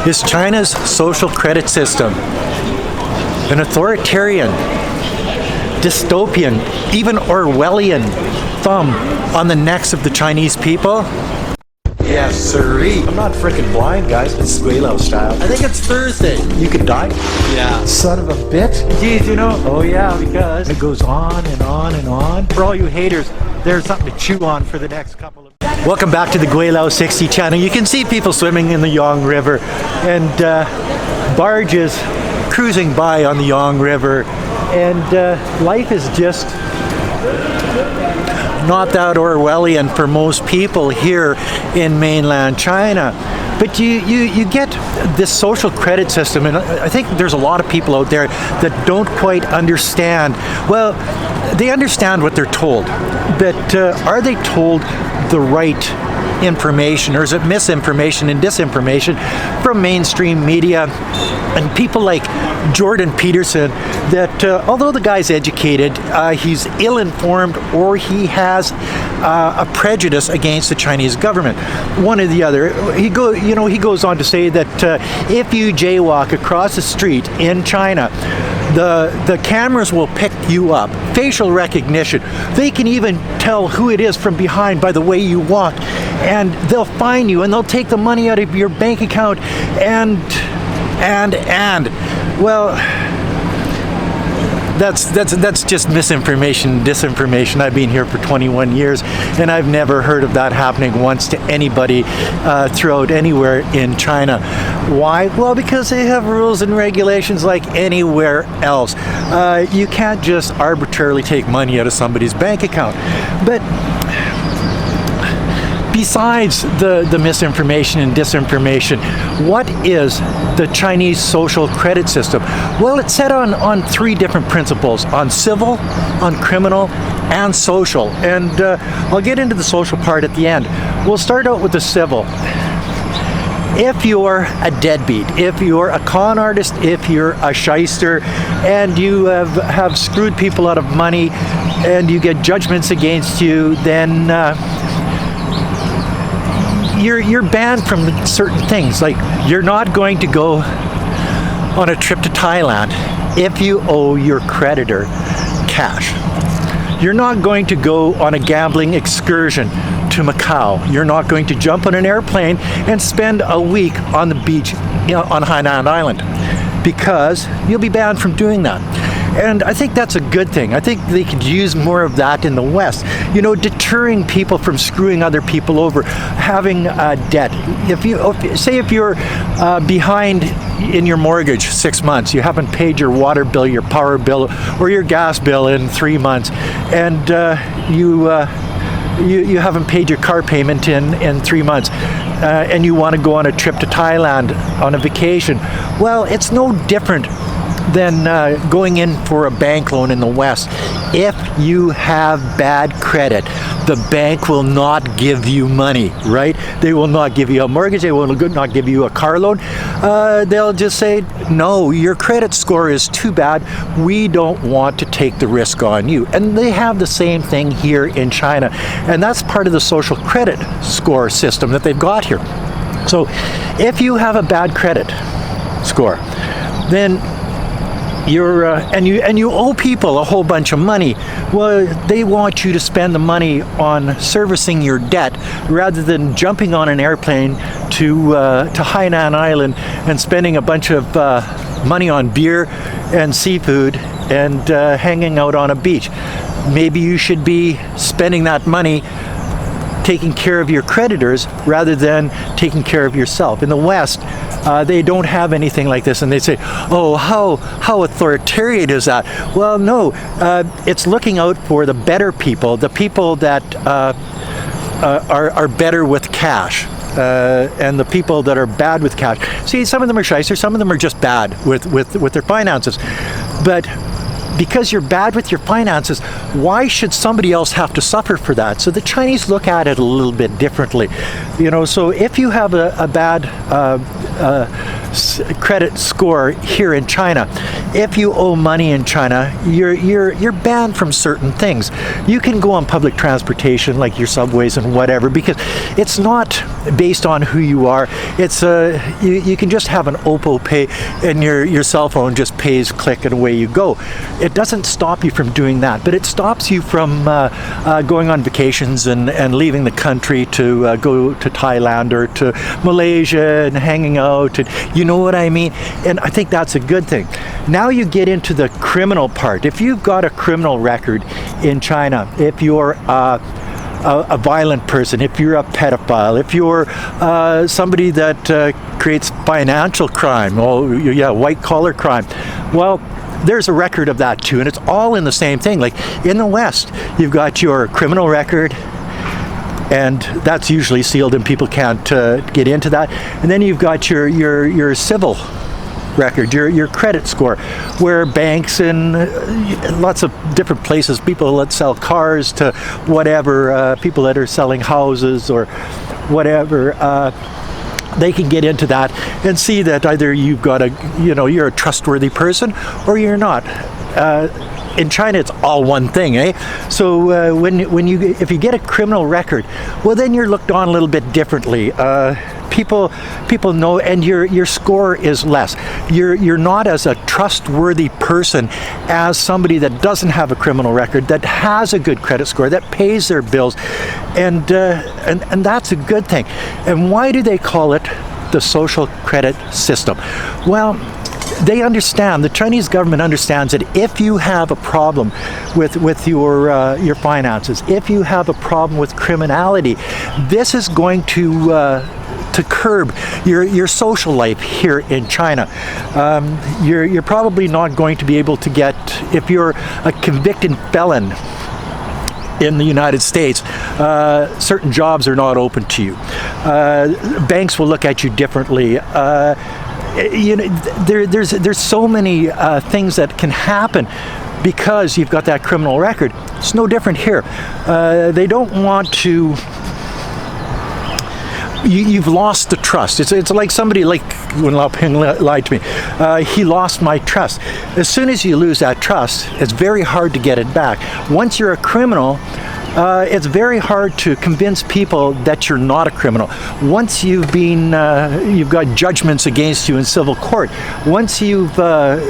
is China's social credit system. An authoritarian, dystopian, even Orwellian thumb on the necks of the Chinese people? Yes, sirree. I'm not freaking blind, guys. It's Gweilo style. I think it's Thursday. You could die. Yeah. Son of a bitch. Geez, you know? Oh yeah, because it goes on and on and on. For all you haters, there's something to chew on for the next couple of... Welcome back to the Gweilo 60 channel. You can see people swimming in the Yang River and barges cruising by on the Yang River, and life is just not that Orwellian for most people here in mainland China. But you get this social credit system, and I think there's a lot of people out there that don't quite understand. Well, they understand what they're told, but are they told the right information, or is it misinformation and disinformation from mainstream media and people like Jordan Peterson that although the guy's educated, he's ill-informed, or he has a prejudice against the Chinese government, one or the other. He goes on to say that if you jaywalk across the street in China, the cameras will pick you up. Facial recognition. They can even tell who it is from behind by the way you walk, and they'll fine you, and they'll take the money out of your bank account, and well, that's just misinformation, disinformation. I've been here for 21 years, and I've never heard of that happening once to anybody throughout anywhere in China. Why? Well, because they have rules and regulations like anywhere else. You can't just arbitrarily take money out of somebody's bank account. But besides the misinformation and disinformation, what is the Chinese social credit system? Well, it's set on three different principles: on civil, on criminal, and social. And I'll get into the social part at the end. We'll start out with the civil. If you're a deadbeat, if you're a con artist, if you're a shyster, and you have screwed people out of money, and you get judgments against you, then you're banned from certain things. Like, you're not going to go on a trip to Thailand if you owe your creditor cash. You're not going to go on a gambling excursion to Macau. You're not going to jump on an airplane and spend a week on the beach on Hainan Island, because you'll be banned from doing that. And I think that's a good thing. I think they could use more of that in the West. You know, deterring people from screwing other people over, having debt. If you're behind in your mortgage 6 months, you haven't paid your water bill, your power bill, or your gas bill in 3 months, and you haven't paid your car payment in 3 months, and you want to go on a trip to Thailand on a vacation, well, it's no different than going in for a bank loan in the West. If you have bad credit, the bank will not give you money, right? They will not give you a mortgage. They will not give you a car loan. They'll just say, no, your credit score is too bad. We don't want to take the risk on you. And they have the same thing here in China. And that's part of the social credit score system that they've got here. So if you have a bad credit score, then and you owe people a whole bunch of money. Well, they want you to spend the money on servicing your debt rather than jumping on an airplane to Hainan Island and spending a bunch of money on beer and seafood and hanging out on a beach. Maybe you should be spending that money taking care of your creditors rather than taking care of yourself. In the West, they don't have anything like this, and they say, oh, how authoritarian is that? Well, no, it's looking out for the better people, the people that are better with cash, and the people that are bad with cash. See, some of them are shyster, some of them are just bad with their finances. But because you're bad with your finances, why should somebody else have to suffer for that? So the Chinese look at it a little bit differently. You know, so if you have a bad credit score here in China. If you owe money in China, you're banned from certain things. You can go on public transportation like your subways and whatever, because it's not based on who you are. It's you can just have an Oppo Pay and your cell phone just pays, click, and away you go. It doesn't stop you from doing that, but it stops you from going on vacations and leaving the country to go to Thailand or to Malaysia and hanging out, and you know what I mean? And I think that's a good thing. Now you get into the criminal part. If you've got a criminal record in China, if you're a violent person, if you're a pedophile, if you're somebody that creates financial crime, white collar crime, well, there's a record of that too, and it's all in the same thing. Like in the West, you've got your criminal record, and that's usually sealed and people can't get into that. And then you've got your civil record, your credit score, where banks and lots of different places, people that sell cars to whatever, people that are selling houses or whatever, they can get into that and see that either you've got you're a trustworthy person or you're not. In China, it's all one thing, eh? So if you get a criminal record, well, then you're looked on a little bit differently. People know, and your score is less. You're not as a trustworthy person as somebody that doesn't have a criminal record, that has a good credit score, that pays their bills, and that's a good thing. And why do they call it the social credit system? Well, they understand, the Chinese government understands that if you have a problem with your finances, if you have a problem with criminality, this is going to curb your social life here in China. You're probably not going to be able to get, if you're a convicted felon in the United States, certain jobs are not open to you. Banks will look at you differently. There's so many things that can happen because you've got that criminal record. It's no different here. They don't want to. You've lost the trust. It's like somebody, like when Lao Ping lied to me. He lost my trust. As soon as you lose that trust, it's very hard to get it back. Once you're a criminal, it's very hard to convince people that you're not a criminal. Once you've got judgments against you in civil court, once you've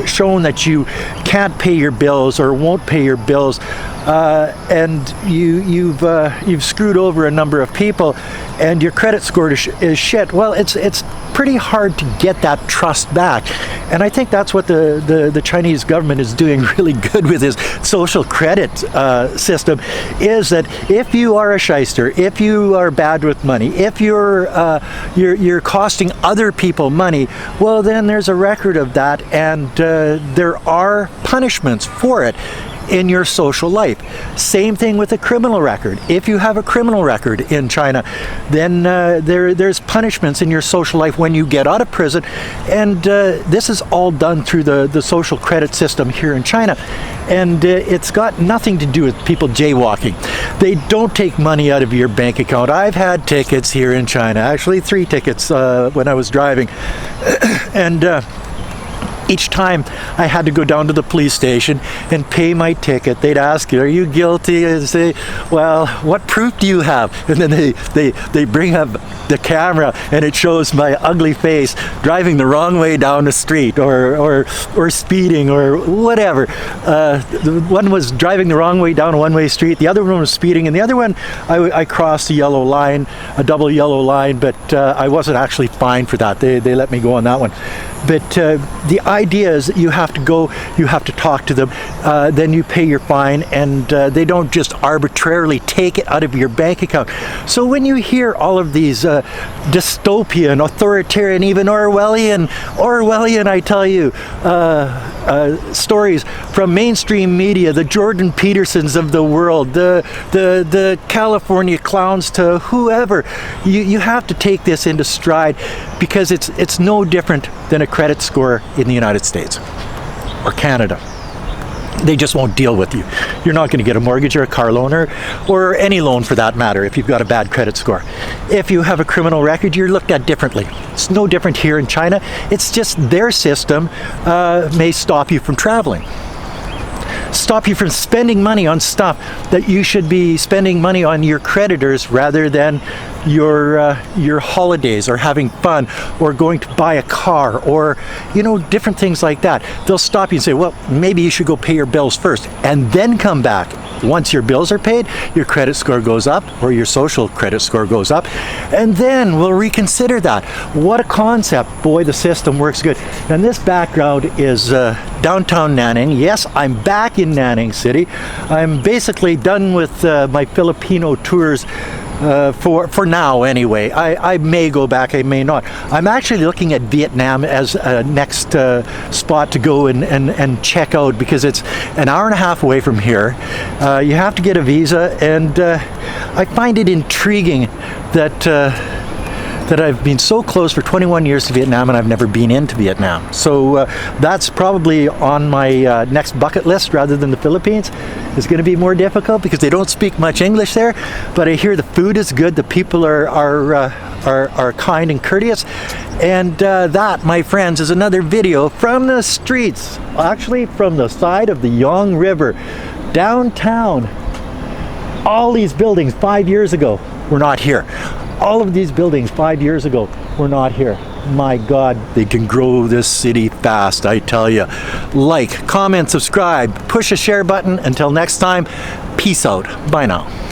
shown that you can't pay your bills or won't pay your bills, and you've screwed over a number of people, and your credit score is shit. Well, it's pretty hard to get that trust back, and I think that's what the Chinese government is doing really good with this social credit system. Is that if you are a shyster, if you are bad with money, if you're costing other people money, well, then there's a record of that, and there are punishments for it in your social life. Same thing with a criminal record. If you have a criminal record in China, then there's punishments in your social life when you get out of prison, and this is all done through the social credit system here in China, and it's got nothing to do with people jaywalking. They don't take money out of your bank account. I've had tickets here in China, actually 3 tickets when I was driving, and each time I had to go down to the police station and pay my ticket. They'd ask you, "Are you guilty?" And say, "Well, what proof do you have?" And then they bring up the camera and it shows my ugly face driving the wrong way down the street or speeding or whatever. One was driving the wrong way down a one-way street. The other one was speeding, and the other one I crossed a yellow line, a double yellow line, but I wasn't actually fined for that. They let me go on that one. But the idea is that you have to go, you have to talk to them, then you pay your fine, and they don't just arbitrarily take it out of your bank account. So when you hear all of these dystopian, authoritarian, even Orwellian, I tell you, stories from mainstream media, the Jordan Petersons of the world, the California clowns to whoever, you have to take this into stride, because it's no different than a credit score in the United States or Canada. They just won't deal with you. You're not going to get a mortgage or a car loan or any loan for that matter if you've got a bad credit score. If you have a criminal record, you're looked at differently. It's no different here in China. It's just their system may stop you from traveling. Stop you from spending money on stuff that you should be spending money on your creditors rather than your holidays or having fun or going to buy a car or different things like that. They'll stop you and say, well, maybe you should go pay your bills first and then come back. Once your bills are paid, your credit score goes up or your social credit score goes up, and then we'll reconsider that. What a concept. Boy, the system works good. And this background is downtown Nanning. Yes, I'm back in Nanning City. I'm basically done with my Filipino tours for now anyway. I may go back, I may not. I'm actually looking at Vietnam as a next spot to go and check out, because it's an hour and a half away from here. You have to get a visa, and I find it intriguing that I've been so close for 21 years to Vietnam and I've never been into Vietnam. So that's probably on my next bucket list rather than the Philippines. It's going to be more difficult because they don't speak much English there, but I hear the food is good, the people are kind and courteous, and that, my friends, is another video from the streets, actually from the side of the Yong River, downtown. All these buildings 5 years ago were not here. All of these buildings 5 years ago were not here. My God, they can grow this city fast, I tell you. Like, comment, subscribe, push a share button. Until next time, peace out. Bye now.